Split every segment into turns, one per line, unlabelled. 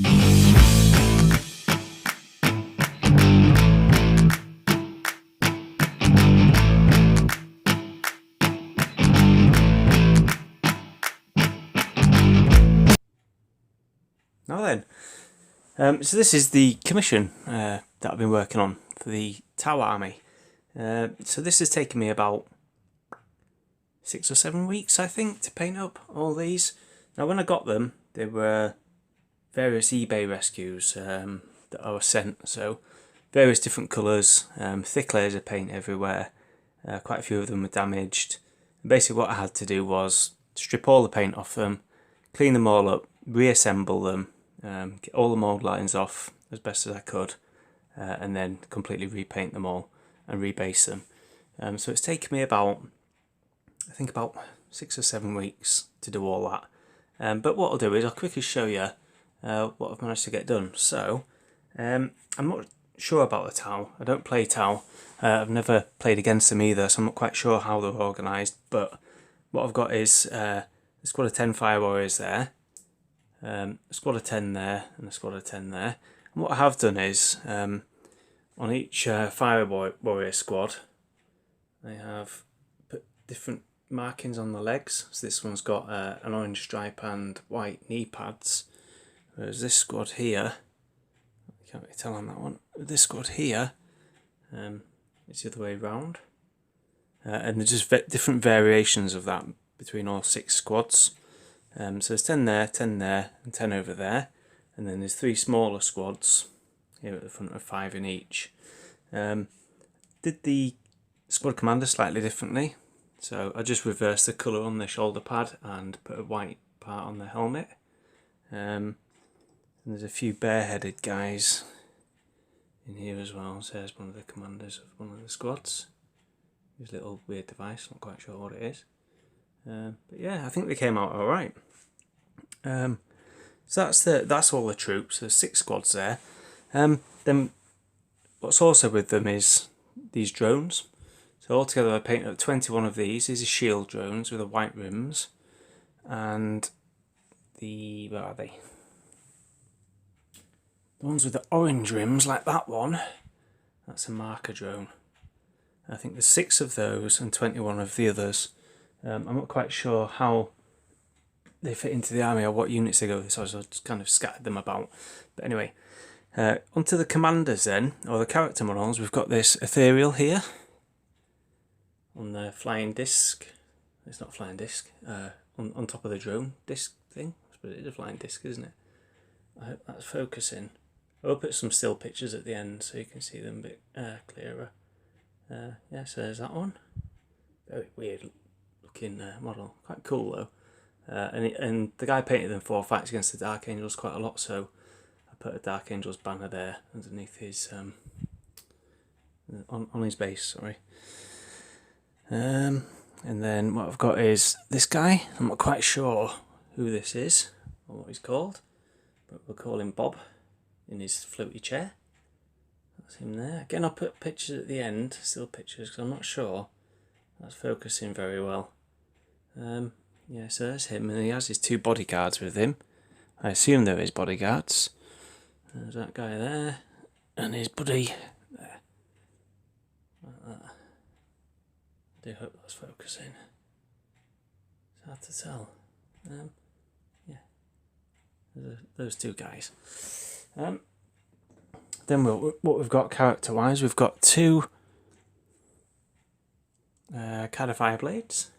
Now then, so this is the commission that I've been working on for the Tau Army. So this has taken me about 6 or 7 weeks, I think, to paint up all these. Now when I got them, they were various eBay rescues that I was sent, so various different colours, thick layers of paint everywhere, quite a few of them were damaged. And basically what I had to do was strip all the paint off them, clean them all up, reassemble them, get all the mould lines off as best as I could, and then completely repaint them all and rebase them. So it's taken me about, I think about 6 or 7 weeks to do all that. But what I'll do is I'll quickly show you what I've managed to get done. So I'm not sure about the Tau. I don't play Tau. I've never played against them either, so I'm not quite sure how they're organised. But what I've got is a squad of 10 Fire Warriors there, a squad of 10 there, and a squad of 10 there. And what I have done is on each Fire Warrior squad, I have put different markings on the legs. So this one's got an orange stripe and white knee pads, whereas this squad here, you can't really tell on that one, this squad here it's the other way round, and there's just different variations of that between all 6 squads. So there's 10 there, 10 there, and 10 over there, and then there's 3 smaller squads here at the front of 5 in each. Did the squad commander slightly differently, so I just reversed the colour on the shoulder pad and put a white part on the helmet. And there's a few bareheaded guys in here as well, so there's one of the commanders of one of the squads. His little weird device, not quite sure what it is. But yeah, I think they came out alright. So that's all the troops. There's 6 squads there. Then what's also with them is these drones. So altogether I painted up 21 of these. These are shield drones with the white rims. And where are they? The ones with the orange rims, like that one, that's a marker drone. I think there's 6 of those and 21 of the others. I'm not quite sure how they fit into the army or what units they go with, so I just kind of scattered them about. But anyway, onto the commanders then, or the character models. We've got this ethereal here on the flying disc. It's not a flying disc, on top of the drone disc thing. But it is a flying disc, isn't it? I hope that's focusing. I'll put some still pictures at the end so you can see them a bit clearer. Yeah, so there's that one. Very weird looking model, quite cool though. And the guy painted them for fights against the Dark Angels quite a lot, so I put a Dark Angels banner there underneath his on his base, sorry. And then what I've got is this guy. I'm not quite sure who this is or what he's called, but we'll call him Bob in his floaty chair. That's him there. Again, I'll put pictures at the end, still pictures, because I'm not sure that's focusing very well. Yeah, so there's him, and he has his 2 bodyguards with him. I assume they're his bodyguards. There's that guy there, and his buddy there. Like that. I do hope that's focusing. It's hard to tell. Yeah, those 2 guys. Then what we've got character-wise, we've got 2 Califire Blades.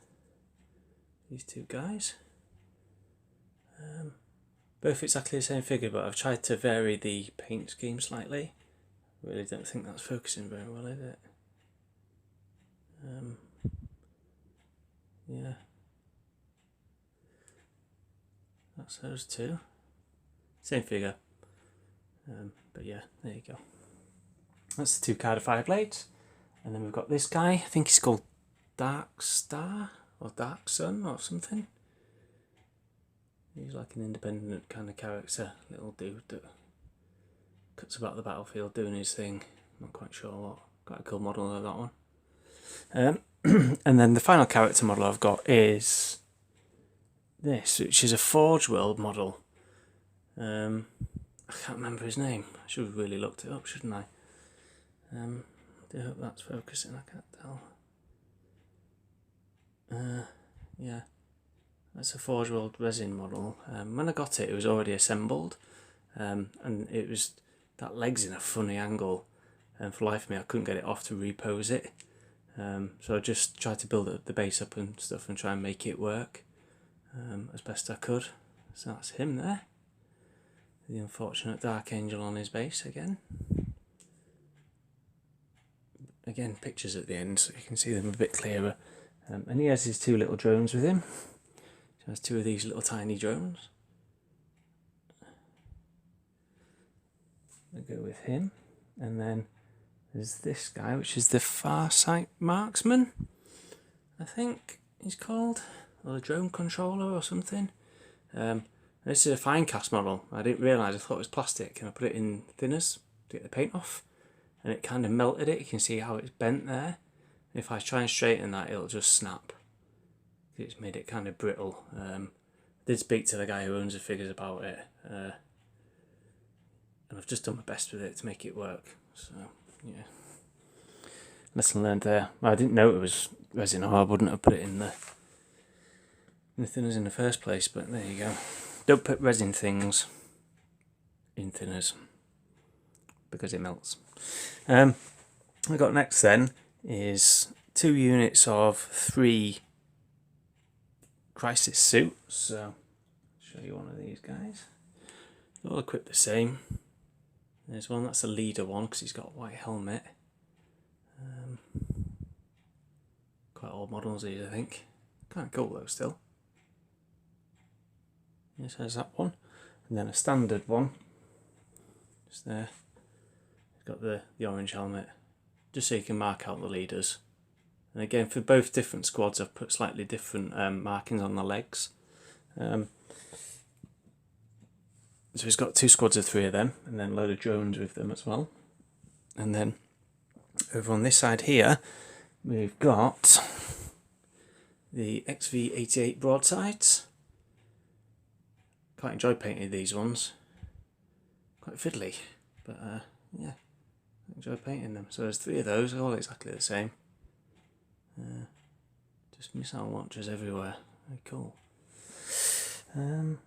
These 2 guys. Both exactly the same figure, but I've tried to vary the paint scheme slightly. Really don't think that's focusing very well, is it? Yeah. That's those 2. Same figure. But yeah, there you go. That's the 2 Califire Blades. And then we've got this guy, I think he's called Dark Star or Dark Sun or something. He's like an independent kind of character, little dude that cuts about the battlefield doing his thing. Not quite sure what. Quite a cool model of that one. And then the final character model I've got is this, which is a Forge World model. I can't remember his name. I should have really looked it up, shouldn't I? I do hope that's focusing, I can't tell. Yeah, that's a Forge World resin model. When I got it, it was already assembled, and it was, that leg's in a funny angle, and for the life of me I couldn't get it off to repose it. So I just tried to build the base up and stuff and try and make it work as best I could. So that's him there. The unfortunate Dark Angel on his base again. Again, pictures at the end so you can see them a bit clearer. And he has his two little drones with him. He has two of these little tiny drones. We'll go with him. And then there's this guy, which is the Farsight Marksman, I think he's called. Or the drone controller or something. This is a fine cast model. I didn't realise, I thought it was plastic, and I put it in thinners to get the paint off, and it kind of melted it. You can see how it's bent there. If I try and straighten that, it'll just snap. It's made it kind of brittle. I did speak to the guy who owns the figures about it, and I've just done my best with it to make it work. So yeah, lesson learned there. I didn't know it was resin, or I wouldn't have put it in the thinners in the first place, but there you go. Don't put resin things in thinners because it melts. What I got next then is 2 units of 3 Crisis suits. So I'll show you one of these guys. They're all equipped the same. There's one that's a leader one because he's got a white helmet. Quite old models these, I think. Kind of cool though still. Yes, there's that one, and then a standard one, just there. It's got the orange helmet, just so you can mark out the leaders. And again, for both different squads, I've put slightly different markings on the legs. So he's got 2 squads of 3 of them, and then a load of drones with them as well. And then over on this side here, we've got the Xv88 Broadsides. Quite enjoyed painting these ones. Quite fiddly, but yeah, I enjoy painting them. So there's 3 of those, all exactly the same. Just missile launchers everywhere. Very cool. And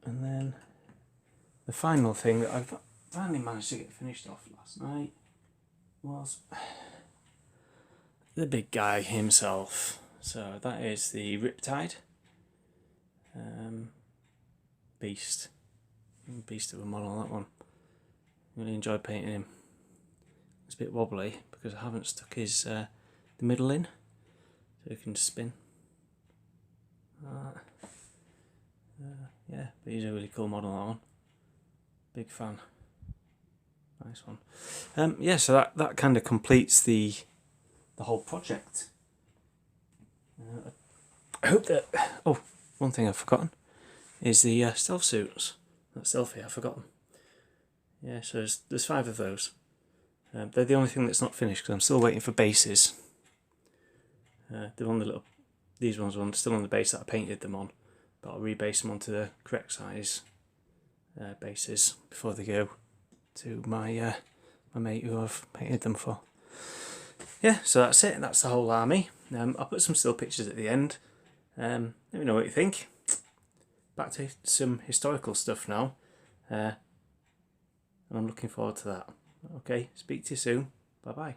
then the final thing that I've finally managed to get finished off last night was the big guy himself. So that is the Riptide. Beast of a model, that one. Really enjoyed painting him. It's a bit wobbly because I haven't stuck his the middle in, so he can just spin. Yeah, but he's a really cool model, that one. Big fan. Nice one. Yeah, so that kind of completes the whole project. I hope that. Oh, one thing I've forgotten is the stealth suits. That stealthy, I've forgotten. Yeah, so there's 5 of those. They're the only thing that's not finished because I'm still waiting for bases. They're on the little. These ones are still on the base that I painted them on, but I'll rebase them onto the correct size bases before they go to my my mate who I've painted them for. Yeah, so that's it. That's the whole army. I'll put some still pictures at the end. Let me know what you think. Back to some historical stuff now, and I'm looking forward to that. Okay, speak to you soon. Bye bye.